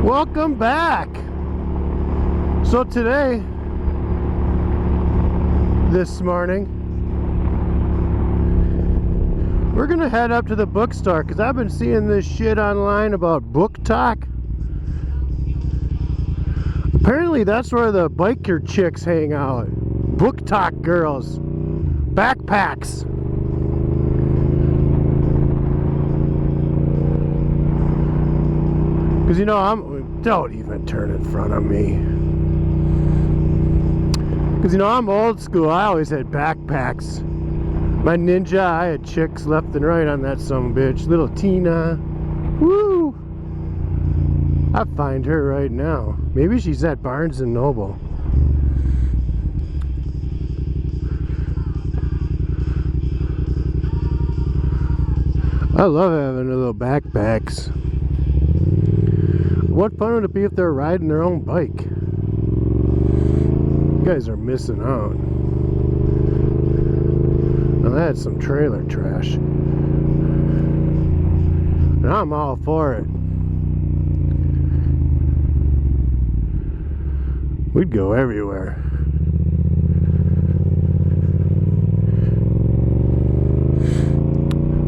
Welcome back. So today, this morning, we're gonna head up to the bookstore because I've been seeing this shit online about Book Talk. Apparently that's where the biker chicks hang out. Book Talk girls. Backpacks. Because don't even turn in front of me. Because I'm old school. I always had backpacks. My Ninja, I had chicks left and right on that sumbitch. Little Tina. Woo! I'd find her right now. Maybe she's at Barnes and Noble. I love having little backpacks. What fun would it be if they're riding their own bike? You guys are missing out. Now that's some trailer trash. And I'm all for it. We'd go everywhere.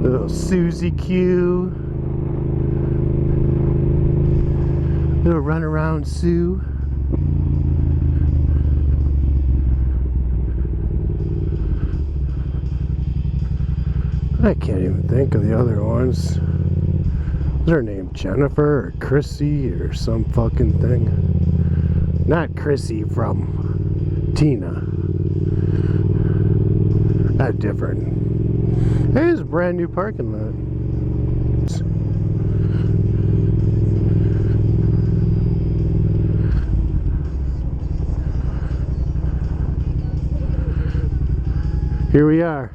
Little Susie Q. Little run around Sue. I can't even think of the other ones. Was her name Jennifer or Chrissy or some fucking thing? Not Chrissy from Tina. That's different. Hey, it's a brand new parking lot. Here we are.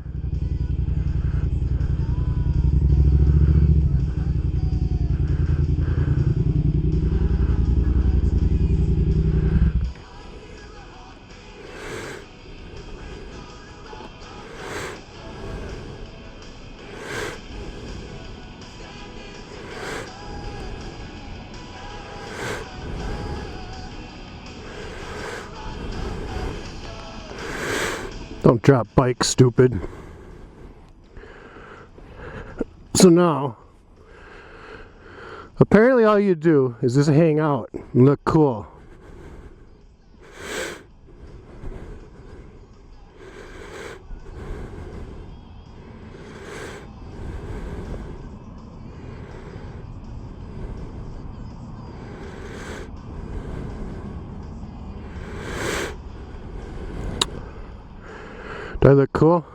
Don't drop bikes, stupid. So now, apparently all you do is just hang out and look cool. Do I look cool?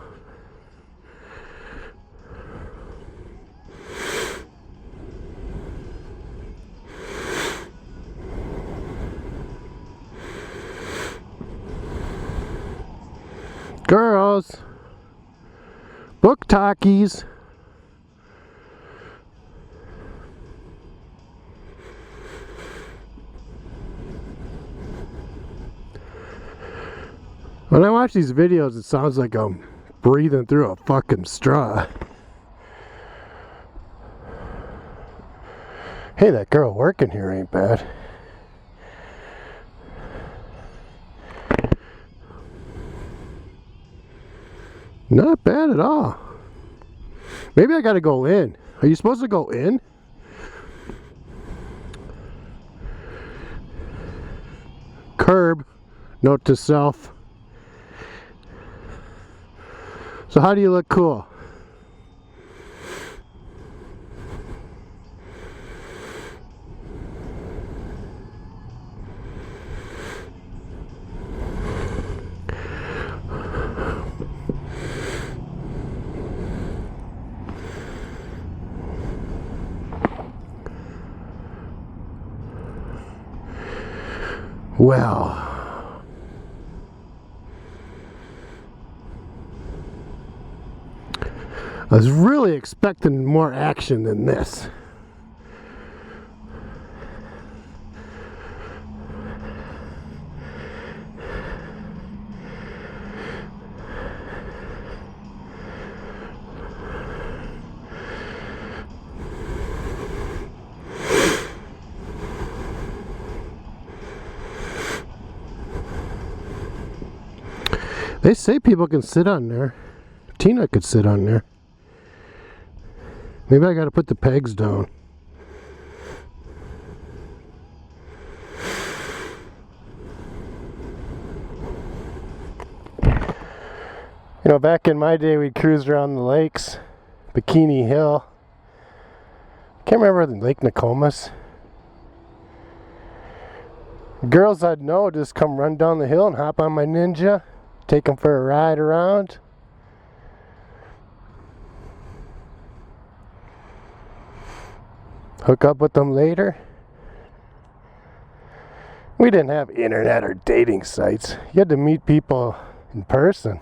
Girls, book talkies. When I watch these videos, it sounds like I'm breathing through a fucking straw. Hey, that girl working here ain't bad. Not bad at all. Maybe I gotta go in. Are you supposed to go in? Curb, note to self. So how do you look cool? Well, I was really expecting more action than this. They say people can sit on there. Tina could sit on there. Maybe I gotta put the pegs down. You know, back in my day, we'd cruise around the lakes. Bikini Hill. Can't remember Lake Nokomis. Girls I'd know just come run down the hill and hop on my Ninja. Take them for a ride around. Hook up with them later. We didn't have internet or dating sites. You had to meet people in person.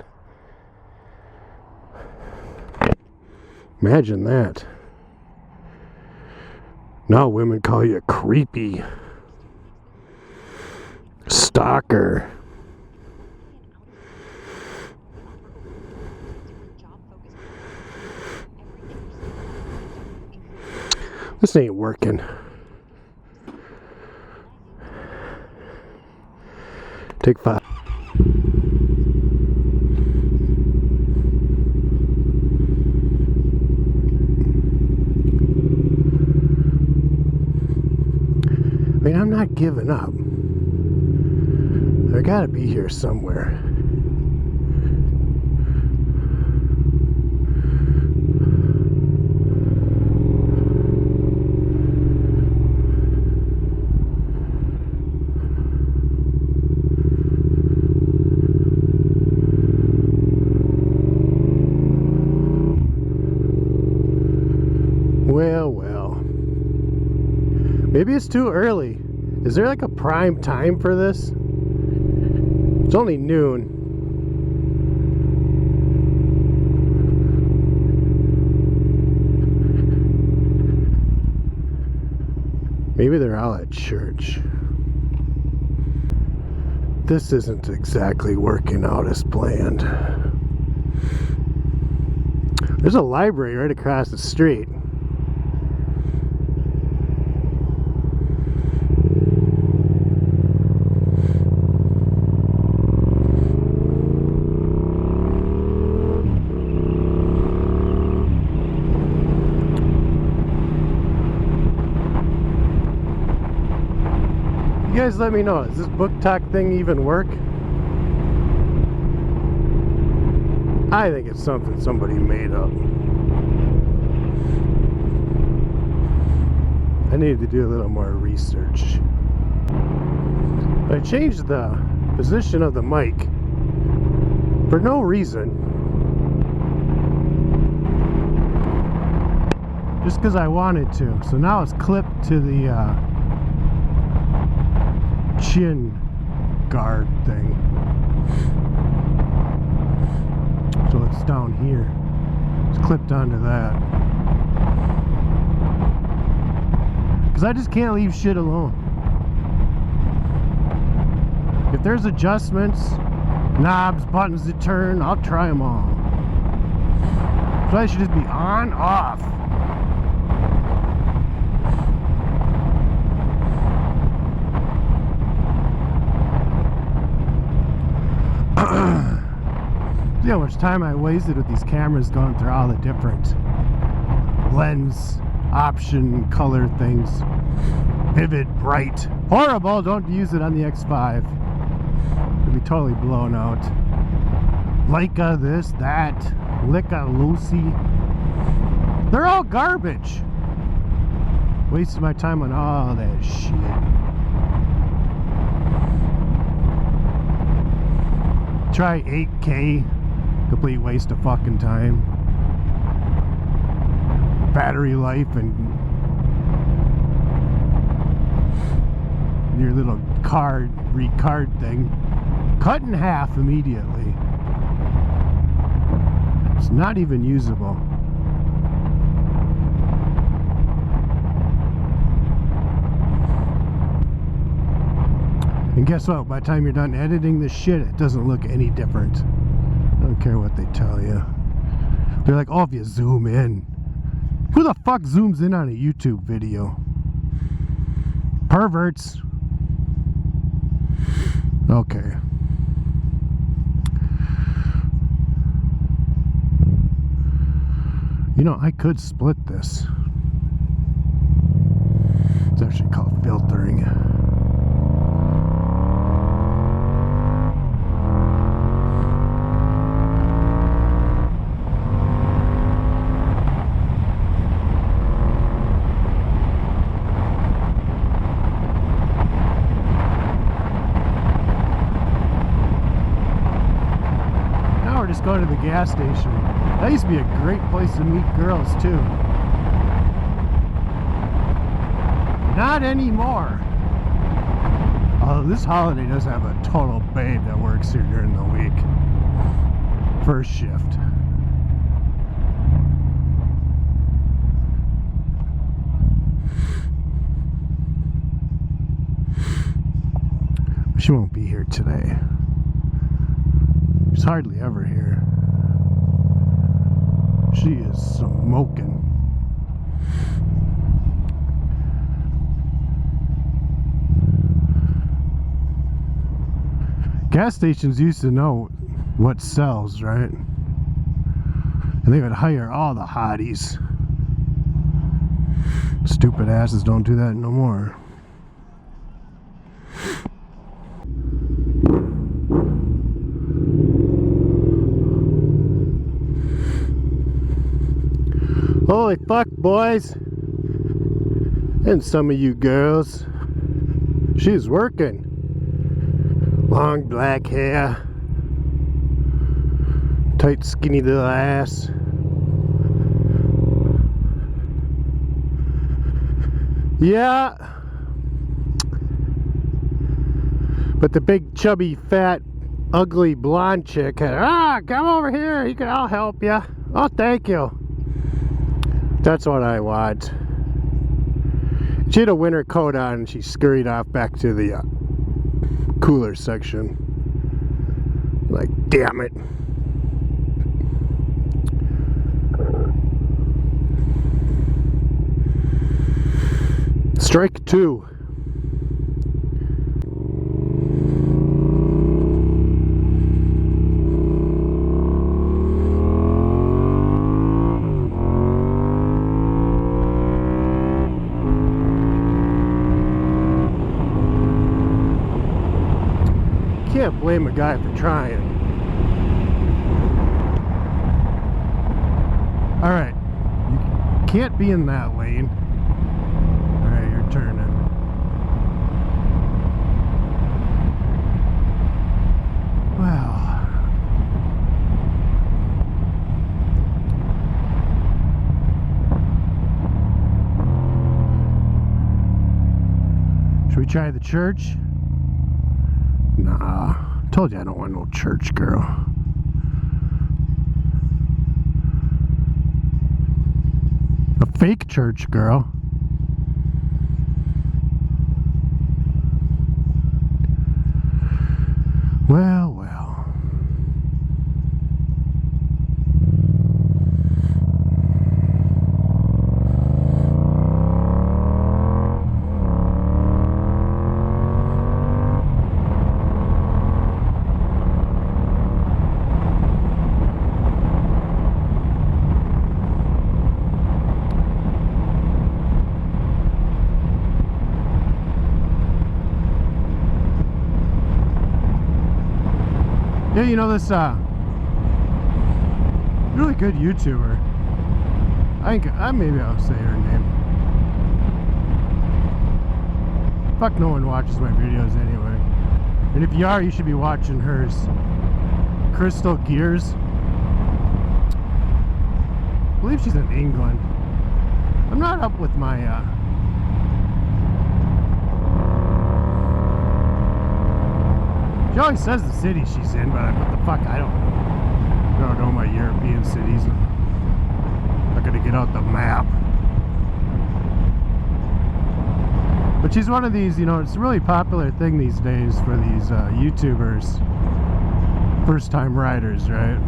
Imagine that. Now women call you a creepy stalker. This ain't working. Take 5. I mean, I'm not giving up. I gotta be here somewhere. Well. Maybe it's too early. Is there like a prime time for this? It's only noon. Maybe they're all at church. This isn't exactly working out as planned. There's a library right across the street. You guys let me know, does this book talk thing even work? I think it's something somebody made up. I need to do a little more research. I changed the position of the mic for no reason. Just because I wanted to. So now it's clipped to the chin guard thing. So it's down here. It's clipped onto that. Because I just can't leave shit alone. If there's adjustments, knobs, buttons to turn, I'll try them all. So I should just be on, off. See how much time I wasted with these cameras going through all the different lens option color things. Vivid, bright, horrible. Don't use it on the X5. It'll be totally blown out. Leica, this, that, Leica, Lucy. They're all garbage. Wasted my time on all that shit. Try 8K. Complete waste of fucking time. Battery life and your little card thing cut in half immediately. It's not even usable. And guess what? By the time you're done editing this shit, it doesn't look any different. I don't care what they tell you. They're like, oh, if you zoom in. Who the fuck zooms in on a YouTube video? Perverts. Okay. You know, I could split this. It's actually called filtering. Now we're just going to the gas station. That used to be a great place to meet girls too. Not anymore. Although this holiday does have a total babe that works here during the week. First shift. She won't be here today. She's hardly ever here. She is smoking. Gas stations used to know what sells, right? And they would hire all the hotties. Stupid asses don't do that no more. Holy fuck, boys. And some of you girls. She's working. Long black hair. Tight, skinny little ass. Yeah. But the big, chubby, fat, ugly, blonde chick had, come over here. I'll help you. Oh, thank you. That's what I want. She had a winter coat on and she scurried off back to the cooler section. Like, damn it. Strike two. Can't blame a guy for trying. Alright, you can't be in that lane. Alright, you're turning. Well, should we try the church? Nah, told you I don't want no church girl. A fake church girl. Well, well. Yeah, you know this really good YouTuber. I think maybe I'll say her name. Fuck, no one watches my videos anyway. And if you are, you should be watching hers. Crystal Gears. I believe she's in England. I'm not up with my she always says the city she's in, but what the fuck, I don't know my European cities. I'm not gonna get out the map. But she's one of these, you know, it's a really popular thing these days for these YouTubers, first time riders, right?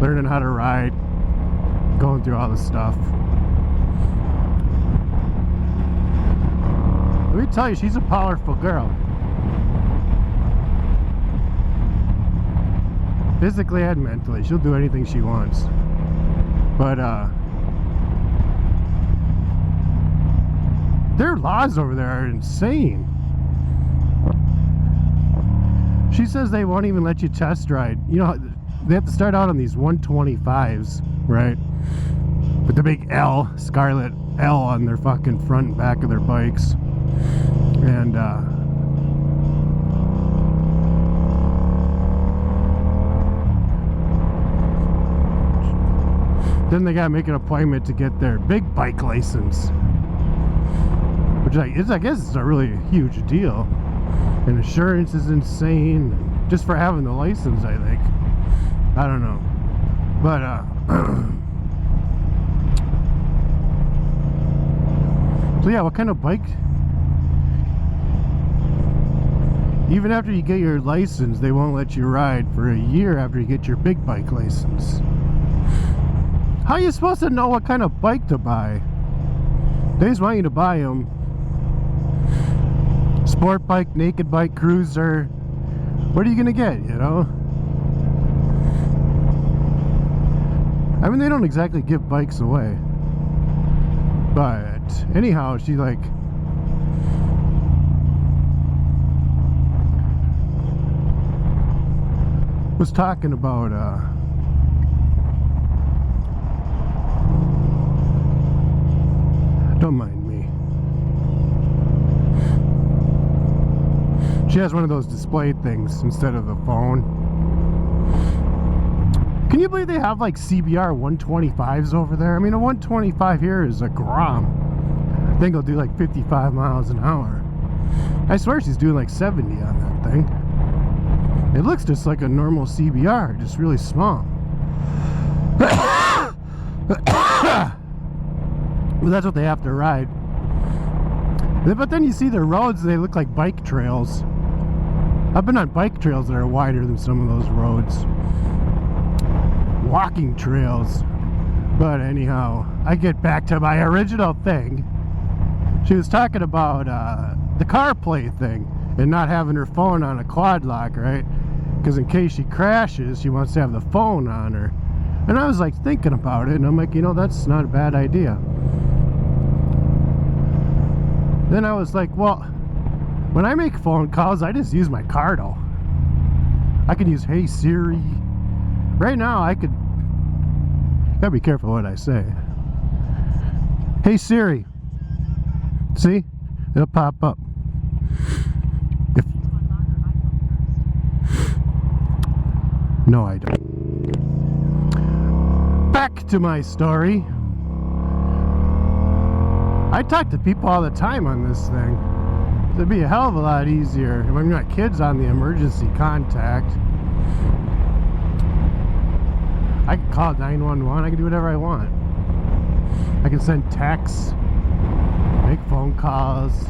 Learning how to ride, going through all this stuff. Let me tell you, she's a powerful girl. physically and mentally. She'll do anything she wants. But their laws over there are insane. She says they won't even let you test ride. You know, they have to start out on these 125s, right? With the big L, scarlet L on their fucking front and back of their bikes. And then they gotta make an appointment to get their big bike license, which I guess is a really huge deal. And insurance is insane just for having the license, I think. I don't know. But so yeah, what kind of bike? Even after you get your license, they won't let you ride for a year after you get your big bike license. How are you supposed to know what kind of bike to buy? They just want you to buy them. Sport bike, naked bike, cruiser. What are you gonna get, you know? I mean, they don't exactly give bikes away. But anyhow, she like was talking about don't mind me. She has one of those display things instead of the phone. Can you believe they have like CBR 125s over there? I mean, a 125 here is a Grom. I think it'll do like 55 miles an hour. I swear she's doing like 70 on that thing. It looks just like a normal CBR, just really small. Well, that's what they have to ride. But then you see the roads, they look like bike trails. I've been on bike trails that are wider than some of those roads. Walking trails. But anyhow, I get back to my original thing. She was talking about the CarPlay thing and not having her phone on a quad lock, right? Because in case she crashes, she wants to have the phone on her. And I was like thinking about it, and I'm like, you know, that's not a bad idea. Then I was like, well, when I make phone calls, I just use my Cardo. I can use Hey Siri. Right now, I could... Gotta be careful what I say. Hey Siri. See? It'll pop up. If... No, I don't. Back to my story. I talk to people all the time on this thing. It'd be a hell of a lot easier when you got kids on the emergency contact. I can call 911. I can do whatever I want. I can send texts, make phone calls.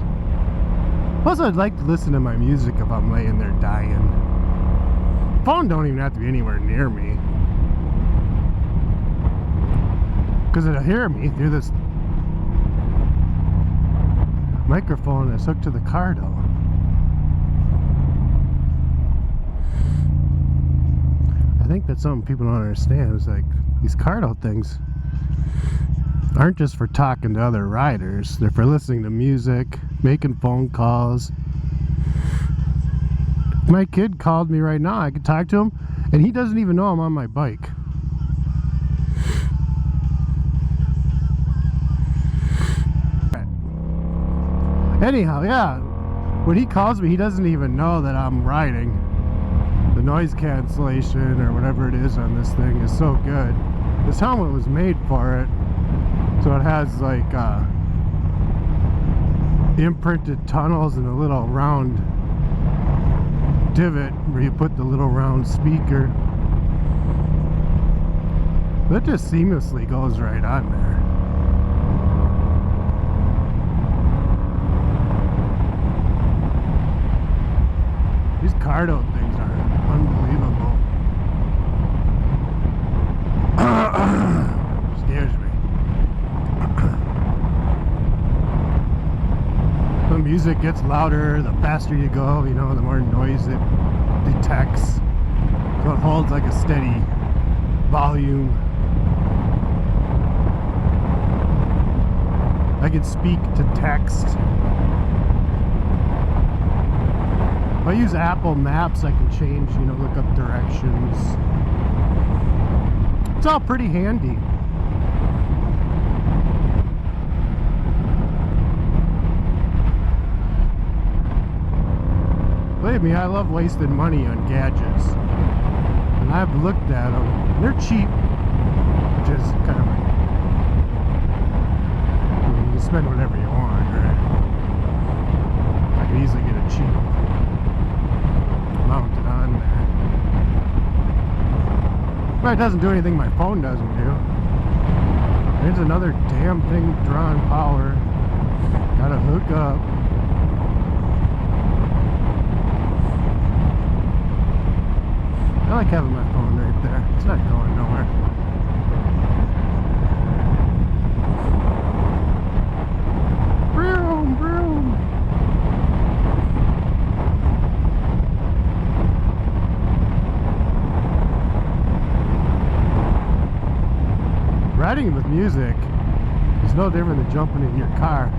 Plus, I'd like to listen to my music if I'm laying there dying. Phone don't even have to be anywhere near me, because it'll hear me through this microphone that's hooked to the Cardo. I think that's something people don't understand. It's like these Cardo things aren't just for talking to other riders. They're for listening to music, making phone calls. My kid called me right now. I could talk to him, and he doesn't even know I'm on my bike. Anyhow, yeah, when he calls me, he doesn't even know that I'm riding. The noise cancellation or whatever it is on this thing is so good. This helmet was made for it, so it has like imprinted tunnels and a little round divot where you put the little round speaker. That just seamlessly goes right on there. These Cardo things are unbelievable. Scares me. The music gets louder the faster you go, you know, the more noise it detects. So it holds like a steady volume. I can speak to text. If I use Apple Maps, I can change, look up directions. It's all pretty handy. Believe me, I love wasting money on gadgets. And I've looked at them. They're cheap, which is kind of like, you can spend whatever you want, right? I could easily get it cheap. Mounted on there. But it doesn't do anything my phone doesn't do. There's another damn thing drawing power. Gotta hook up. I like having my phone right there. It's not going nowhere. Vroom, vroom. Riding with music is no different than jumping in your car.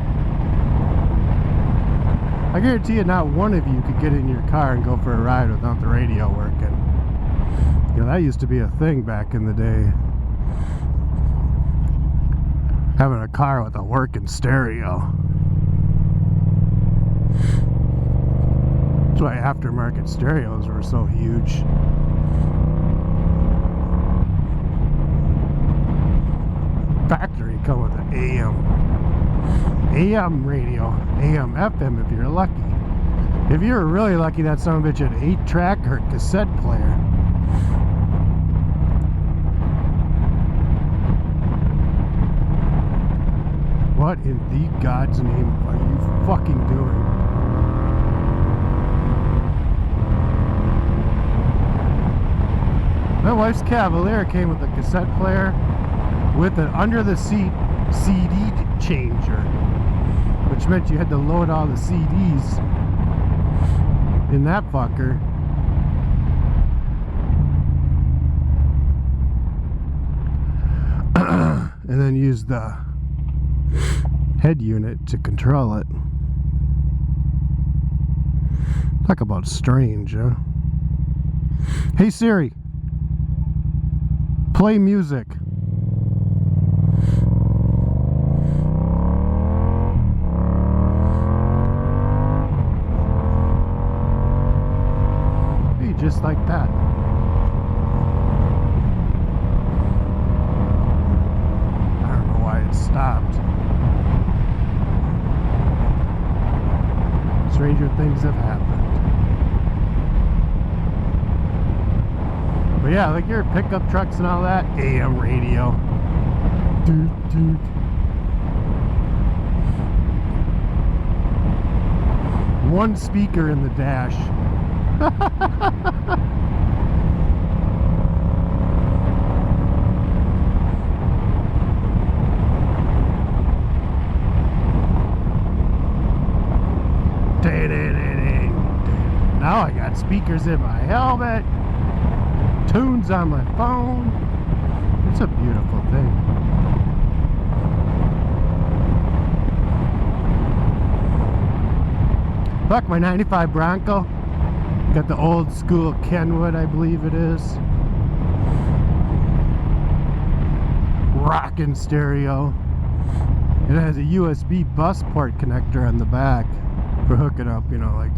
I guarantee you not one of you could get in your car and go for a ride without the radio working. That used to be a thing back in the day. Having a car with a working stereo. That's why aftermarket stereos were so huge. Factory come with an AM radio, AM, FM if you're lucky. If you're really lucky, that son of a bitch had 8-track or cassette player. What in the God's name are you fucking doing? My wife's Cavalier came with a cassette player with an under-the-seat CD changer, which meant you had to load all the CDs in that fucker. And then use the head unit to control it. Talk about strange, huh? Hey Siri, play music. Hey, just like that. I don't know why it stopped. Stranger things have happened. But yeah, like your pickup trucks and all that, AM radio. Doot, doot. One speaker in the dash. Now I got speakers in my helmet, tunes on my phone. It's a beautiful thing. Fuck, my 95 Bronco. Got the old school Kenwood, I believe it is. Rockin' stereo. It has a USB bus port connector on the back for hooking up, like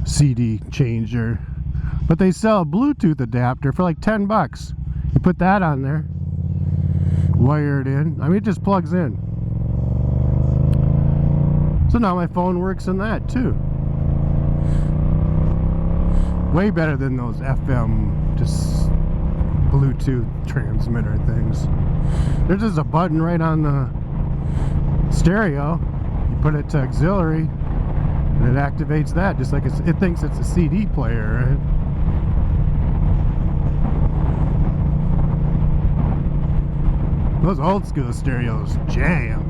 CD changer. But they sell a Bluetooth adapter for like $10. You put that on there, wire it in. I mean, it just plugs in. So now my phone works in that too. Way better than those FM just Bluetooth transmitter things. There's just a button right on the stereo. You put it to auxiliary and it activates that, just like it thinks it's a CD player, right? Those old school stereos jam.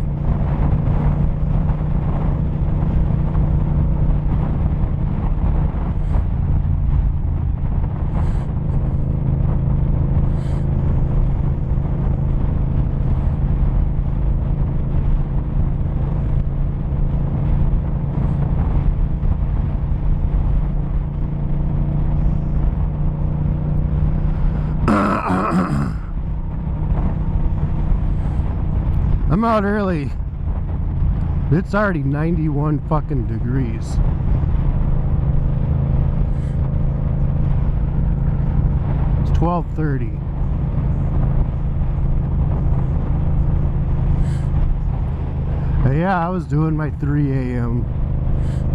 I'm out early. It's already 91 fucking degrees. It's 12:30. But yeah, I was doing my 3 a.m.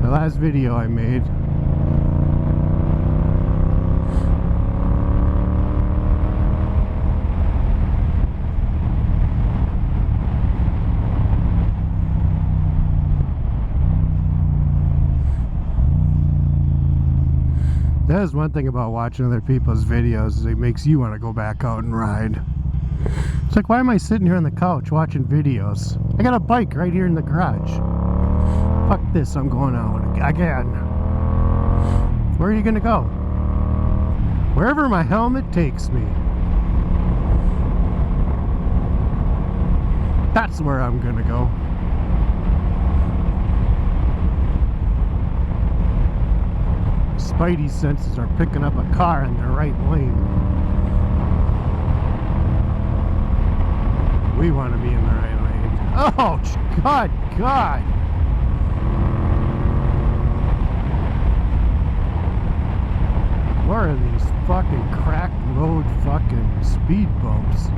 the last video I made. That is one thing about watching other people's videos, is it makes you want to go back out and ride. It's like, why am I sitting here on the couch watching videos? I got a bike right here in the garage. Fuck this, I'm going out again. Where are you gonna go? Wherever my helmet takes me. That's where I'm gonna go. Spidey senses are picking up a car in the right lane. We want to be in the right lane. Oh, God. What are these fucking cracked road fucking speed bumps?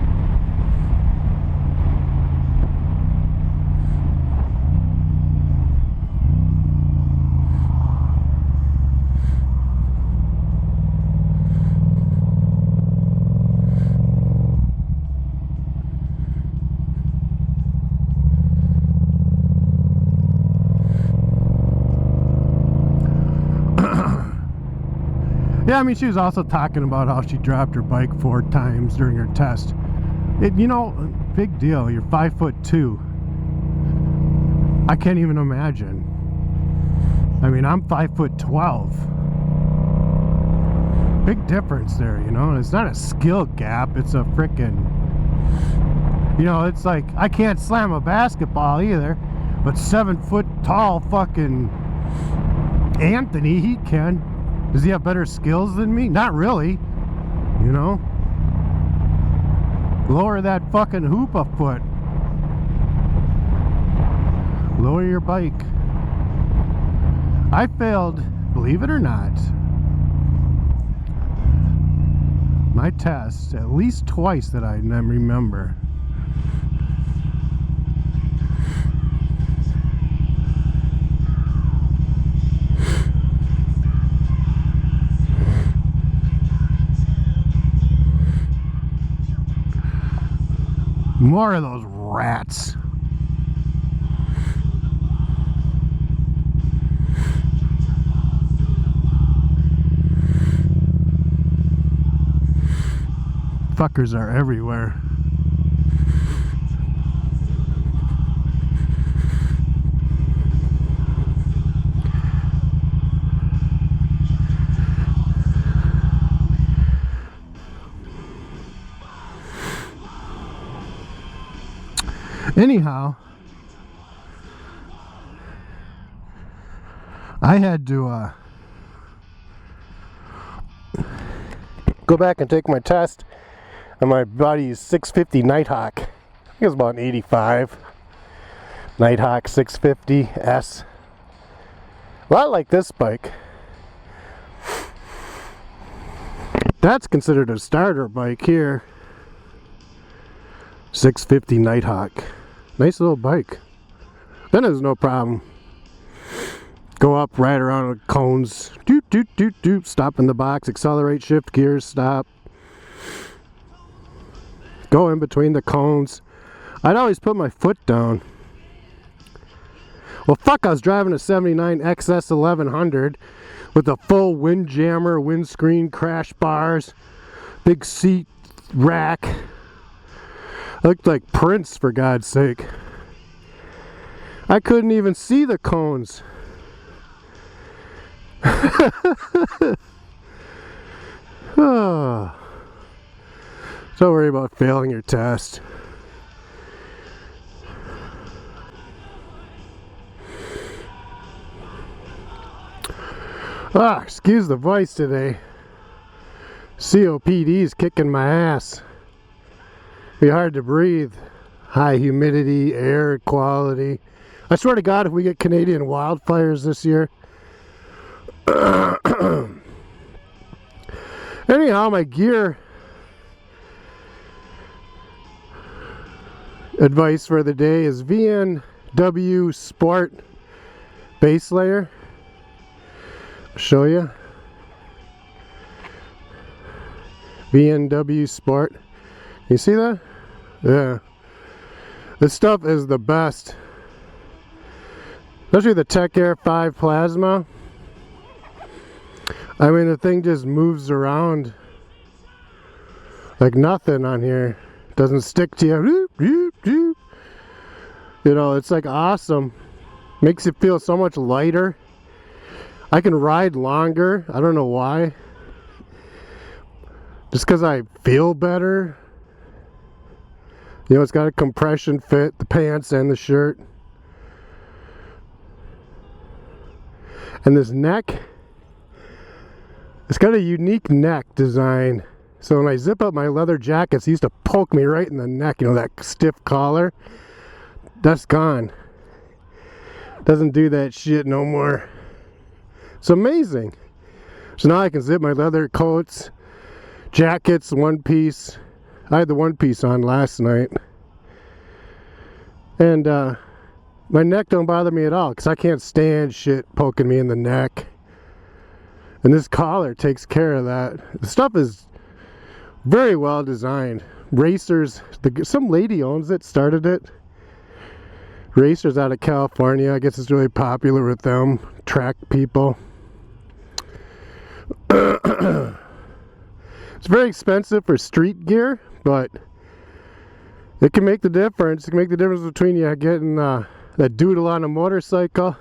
Yeah, I mean, she was also talking about how she dropped her bike 4 times during her test. You know, big deal. You're 5'2". I can't even imagine. I mean, I'm 5'12". Big difference there, you know. It's not a skill gap. It's a frickin', you know, it's like, I can't slam a basketball either, but 7 foot tall fucking Anthony, he can. Does he have better skills than me? Not really, you know. Lower that fucking hoop a foot. Lower your bike. I failed, believe it or not, my test at least twice that I remember. More of those rats. Fuckers are everywhere. Anyhow, I had to go back and take my test on my buddy's 650 Nighthawk. I think it was about an 85. Nighthawk 650S. A lot like this bike. That's considered a starter bike here. 650 Nighthawk. Nice little bike. Then there's no problem. Go up, ride around the cones. Doot, doot, doot, doot. Stop in the box. Accelerate, shift gears, stop. Go in between the cones. I'd always put my foot down. Well, fuck, I was driving a 79 XS 1100 with a full windjammer, windscreen, crash bars, big seat rack. I looked like Prince, for God's sake. I couldn't even see the cones. Oh. Don't worry about failing your test. Excuse the voice today. COPD is kicking my ass. Be hard to breathe. high humidity, air quality. I swear to God, if we get Canadian wildfires this year. Anyhow, my gear advice for the day is VNW Sport base layer. I'll show you. VNW Sport. You see that? Yeah. This stuff is the best. Especially the Tech Air 5 Plasma. I mean, the thing just moves around like nothing on here. It doesn't stick to you. You know, it's like awesome. Makes you feel so much lighter. I can ride longer. I don't know why. Just because I feel better. You know, it's got a compression fit, the pants and the shirt. And this neck, it's got a unique neck design. So when I zip up my leather jackets, it used to poke me right in the neck. You know, that stiff collar. That's gone. Doesn't do that shit no more. It's amazing. So now I can zip my leather coats, jackets, one piece. I had the one piece on last night. And my neck don't bother me at all because I can't stand shit poking me in the neck. And this collar takes care of that. The stuff is very well designed. Racers, some lady owns it, started it. Racers out of California. I guess it's really popular with them. Track people. It's very expensive for street gear, but it can make the difference. It can make the difference between you getting that doodle on a motorcycle,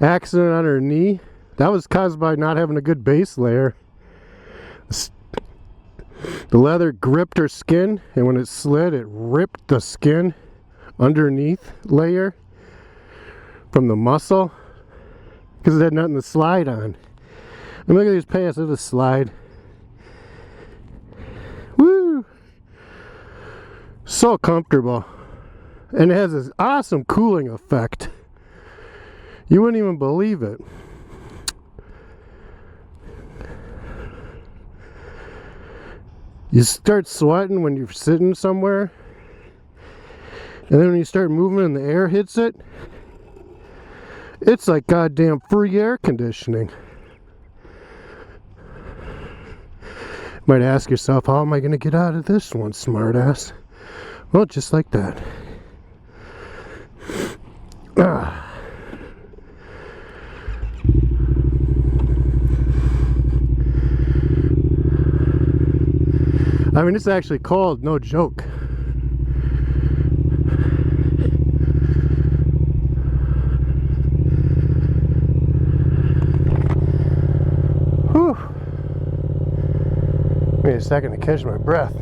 accident on her knee. That was caused by not having a good base layer. The leather gripped her skin, and when it slid, it ripped the skin underneath layer from the muscle because it had nothing to slide on. And look at these pants, they'll just slide. Woo! So comfortable. And it has this awesome cooling effect. You wouldn't even believe it. You start sweating when you're sitting somewhere, and then when you start moving and the air hits it, it's like goddamn free air conditioning. You might ask yourself, how am I going to get out of this one, smartass? Well, just like that. I mean, it's actually cold, no joke. Whew. Give me a second to catch my breath.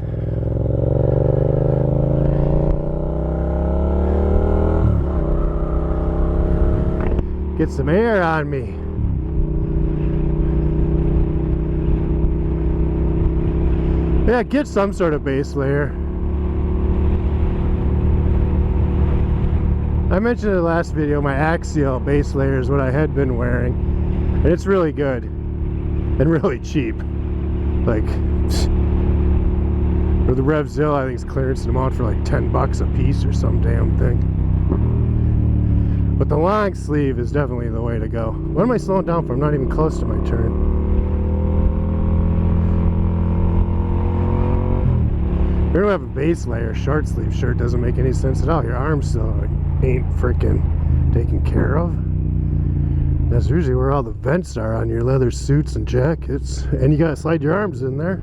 Get some air on me. Yeah, get some sort of base layer. I mentioned in the last video, my Axial base layer is what I had been wearing. And it's really good. And really cheap. Like, for the RevZilla, I think it's clearance them out for like 10 bucks a piece or some damn thing. But the long sleeve is definitely the way to go. What am I slowing down for? I'm not even close to my turn. If you don't have a base layer, short sleeve shirt doesn't make any sense at all. Your arms still ain't freaking taken care of. That's usually where all the vents are on your leather suits and jackets. And you gotta slide your arms in there.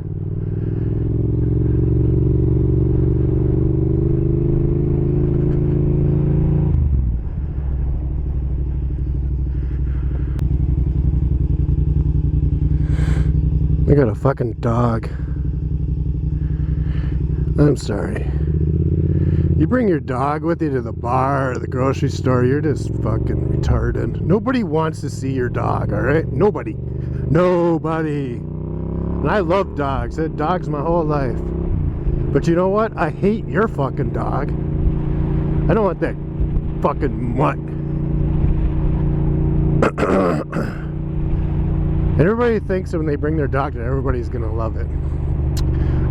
I got a fucking dog. I'm sorry. You bring your dog with you to the bar or the grocery store, you're just fucking retarded. Nobody wants to see your dog, alright? Nobody. Nobody. And I love dogs. I had dogs my whole life. But you know what? I hate your fucking dog. I don't want that fucking mutt. And everybody thinks that when they bring their dog that everybody's gonna love it.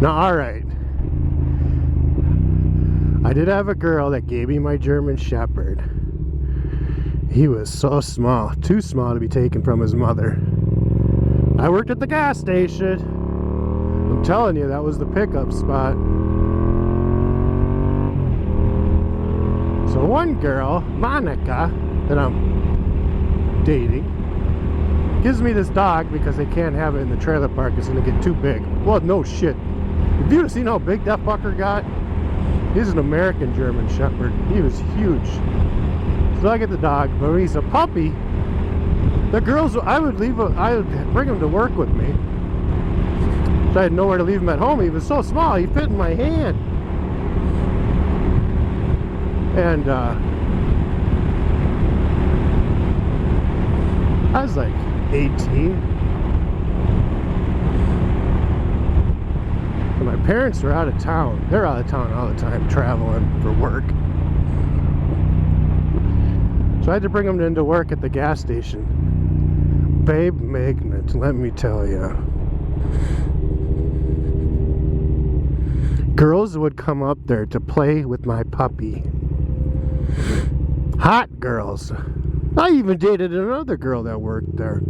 Now, alright. I did have a girl that gave me my German Shepherd. He was so small, too small to be taken from his mother. I worked at the gas station. I'm telling you, that was the pickup spot. So one girl, Monica, that I'm dating, gives me this dog because they can't have it in the trailer park. It's gonna get too big. Well, no shit. If you'd have seen how big that fucker got, he's an American German Shepherd. He was huge. So I get the dog, but when he's a puppy, the girls, I would bring him to work with me. So I had nowhere to leave him at home. He was so small, he fit in my hand. And I was like 18. And my parents were out of town. They're out of town all the time, traveling for work. So I had to bring them into work at the gas station. Babe magnet, let me tell you. Girls would come up there to play with my puppy. Hot girls. I even dated another girl that worked there.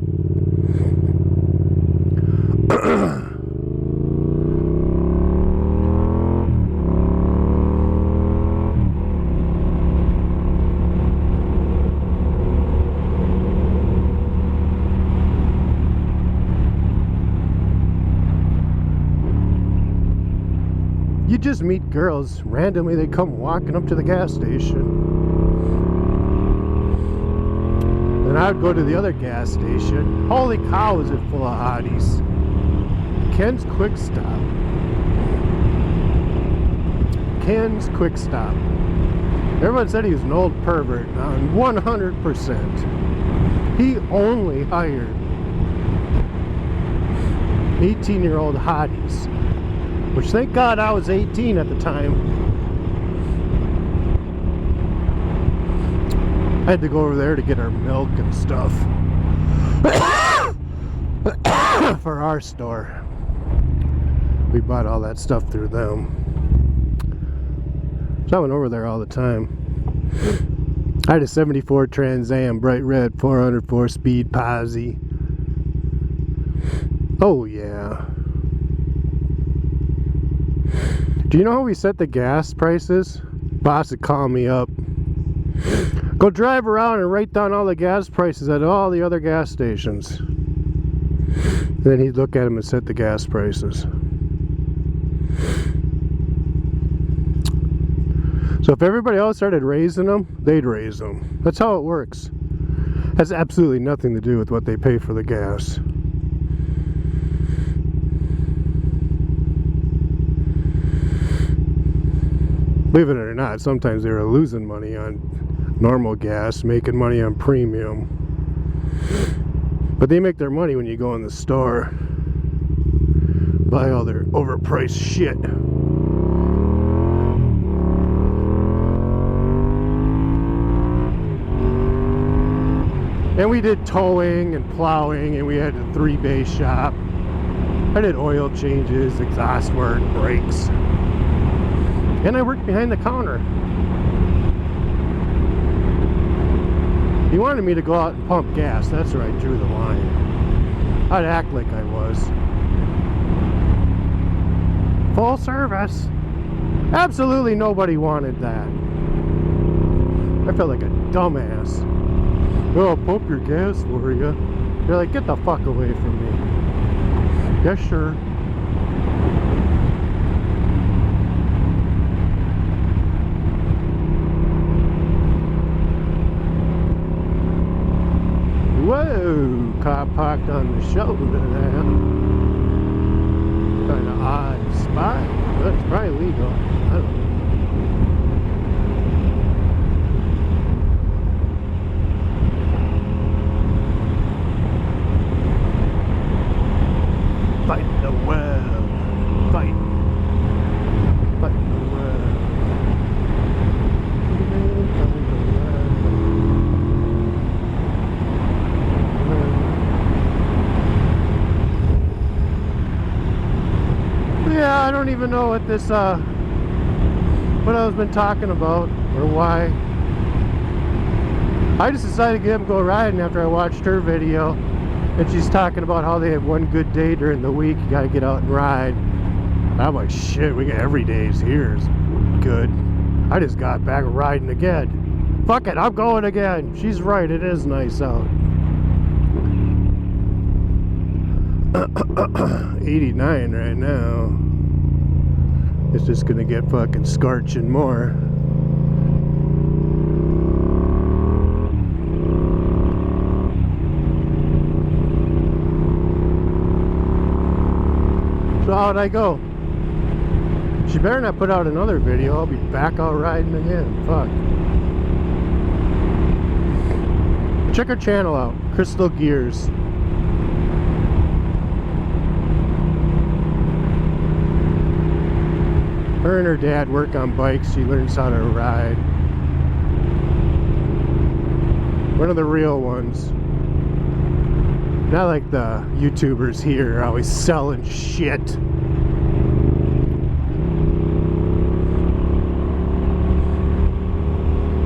You just meet girls randomly, they come walking up to the gas station. Then I would go to the other gas station. Holy cow, is it full of hotties. Ken's Quick Stop. Ken's Quick Stop. Everyone said he was an old pervert. Now, 100%. He only hired 18-year-old hotties. Which, thank God, I was 18 at the time. I had to go over there to get our milk and stuff for our store. We bought all that stuff through them. So I went over there all the time. I had a 74 Trans Am, bright red, 404 speed posi. Oh yeah. Do you know how we set the gas prices? Boss would call me up. Go drive around and write down all the gas prices at all the other gas stations. Then he'd look at them and set the gas prices. So if everybody else started raising them, they'd raise them. That's how it works. Has absolutely nothing to do with what they pay for the gas. Believe it or not, sometimes they were losing money on normal gas, making money on premium. But they make their money when you go in the store, buy all their overpriced shit. And we did towing and plowing, and we had a 3-bay shop. I did oil changes, exhaust work, brakes. And I worked behind the counter. He wanted me to go out and pump gas. That's where I drew the line. I'd act like I was. Full service. Absolutely nobody wanted that. I felt like a dumbass. Oh, I'll pump your gas for you. They're like, get the fuck away from me. Yes, sure. Whoa, car parked on the shoulder there. Kind of odd spot, but it's probably legal. I don't know. Fight the world. Fight the world. I don't even know what this, what I've been talking about, or why. I just decided to get up and go riding after I watched her video. And she's talking about how they have one good day during the week. You gotta get out and ride. I'm like, shit, we got every day's here is good. I just got back riding again. Fuck it, I'm going again. She's right, it is nice out. 89 right now. It's just gonna get fucking scorching more. So how'd I go? She better not put out another video. I'll be back out riding again. Fuck. Check her channel out, Crystal Gears. Her and her dad work on bikes. She learns how to ride. One of the real ones. Not like the YouTubers here are always selling shit.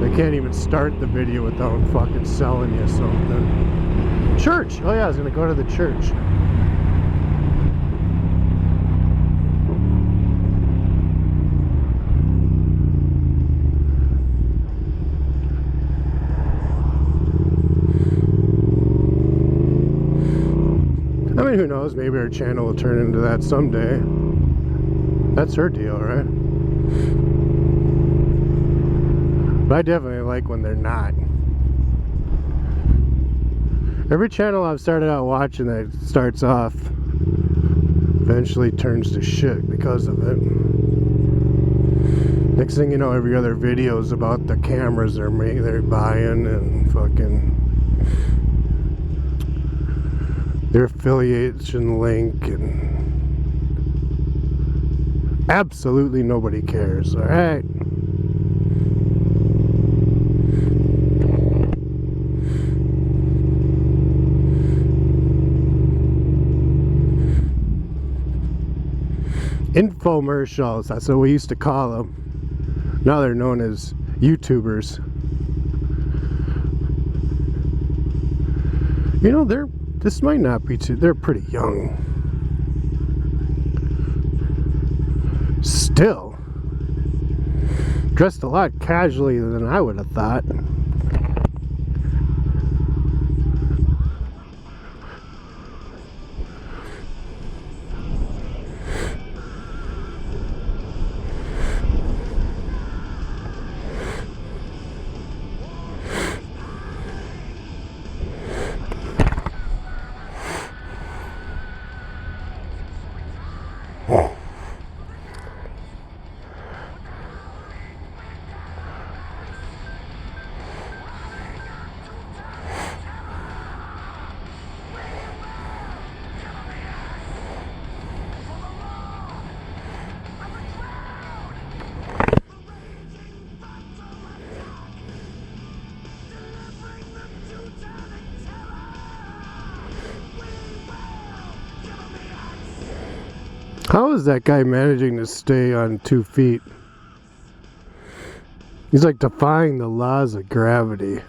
They can't even start the video without fucking selling you something. Church! Oh yeah, I was gonna go to the church. I mean, who knows? Maybe her channel will turn into that someday. That's her deal, right? But I definitely like when they're not. Every channel I've started out watching that starts off eventually turns to shit because of it. Next thing you know, every other video is about the cameras they're buying and fucking their affiliation link, and absolutely nobody cares. All right. Infomercials, that's what we used to call them. Now they're known as YouTubers. You know, this might not be they're pretty young. Still, dressed a lot casually than I would have thought. How is that guy managing to stay on 2 feet? He's like defying the laws of gravity.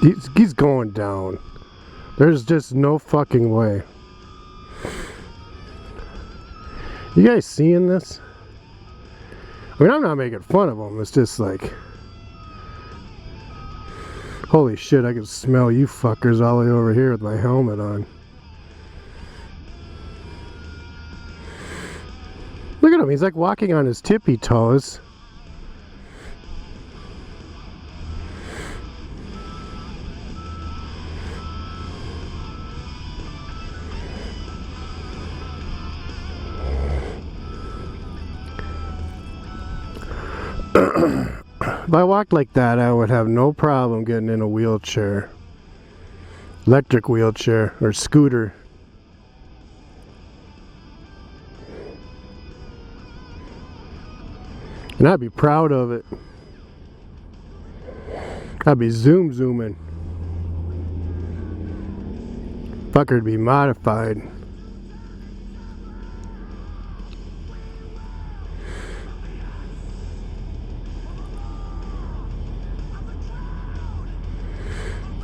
He's going down. There's just no fucking way. You guys seeing this? I mean, I'm not making fun of him. It's just like, holy shit, I can smell you fuckers all the way over here with my helmet on. Look at him, he's like walking on his tippy toes. If I walked like that, I would have no problem getting in a wheelchair. Electric wheelchair or scooter. And I'd be proud of it. I'd be zooming. Fucker to be modified.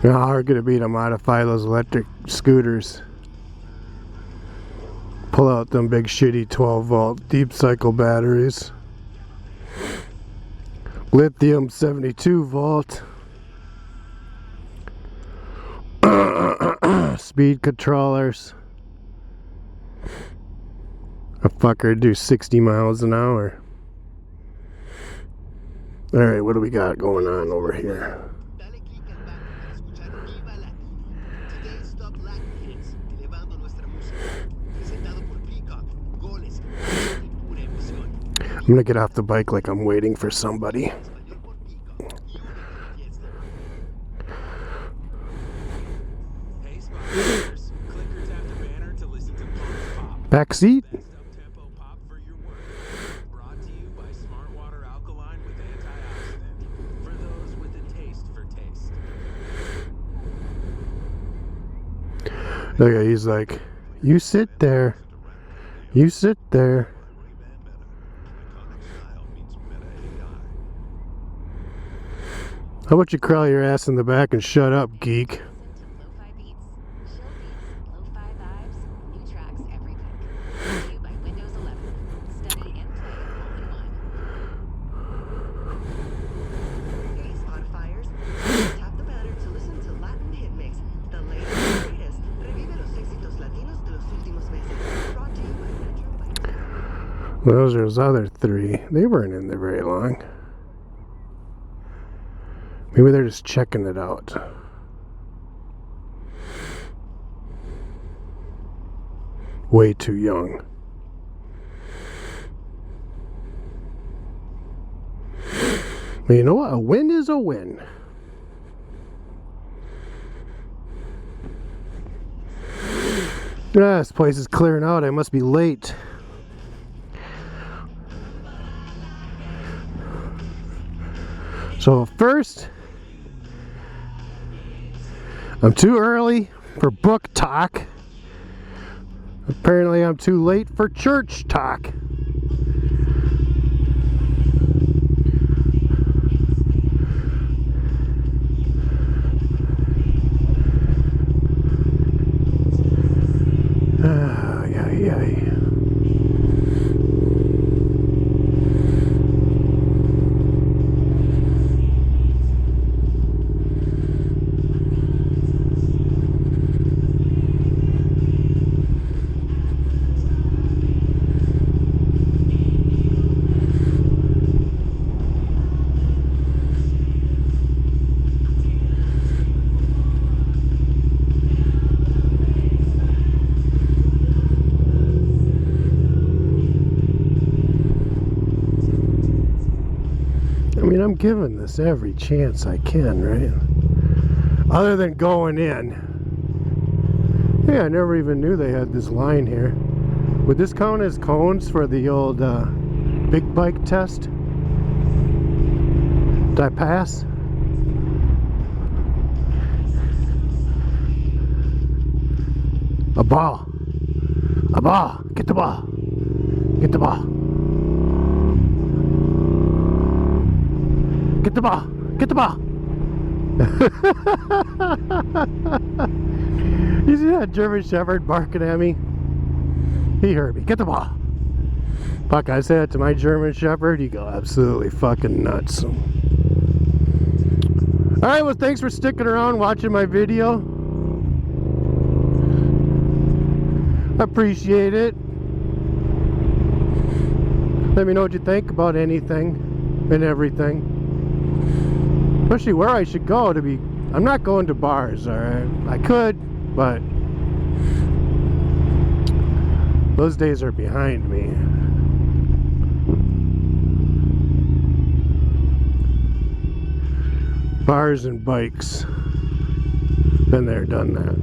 How hard could it be to modify those electric scooters? Pull out them big shitty 12 volt deep cycle batteries. Lithium 72 volt. Speed controllers. A fucker do 60 miles an hour. Alright, what do we got going on over here? I'm gonna get off the bike like I'm waiting for somebody. Back seat. Okay, he's like, you sit there. You sit there. How about you crawl your ass in the back and shut up, geek? Those other three, they weren't in there very long. Maybe they're just checking it out. Way too young. But you know what? A win is a win. Ah, this place is clearing out. I must be late. So first, I'm too early for book talk. Apparently I'm too late for church talk. I'm giving this every chance I can, right? Other than going in. Hey, I never even knew they had this line here. Would this count as cones for the old big bike test? Did I pass? A ball. A ball. Get the ball. Get the ball. Get the ball! Get the ball! You see that German Shepherd barking at me? He heard me. Get the ball! Fuck, I say that to my German Shepherd, he'd go absolutely fucking nuts. Alright, well, thanks for sticking around watching my video. I appreciate it. Let me know what you think about anything and everything. Especially where I should go to be. I'm not going to bars, alright? I could, but those days are behind me. Bars and bikes. Been there, done that.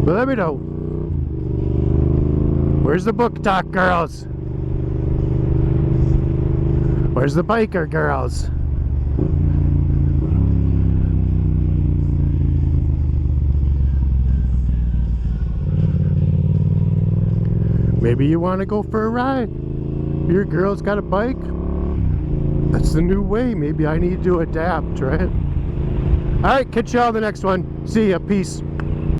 But let me know. Where's the book talk girls? Where's the biker girls? Maybe you want to go for a ride. Your girl's got a bike. That's the new way. Maybe I need to adapt, right? All right, catch y'all in the next one. See ya. Peace.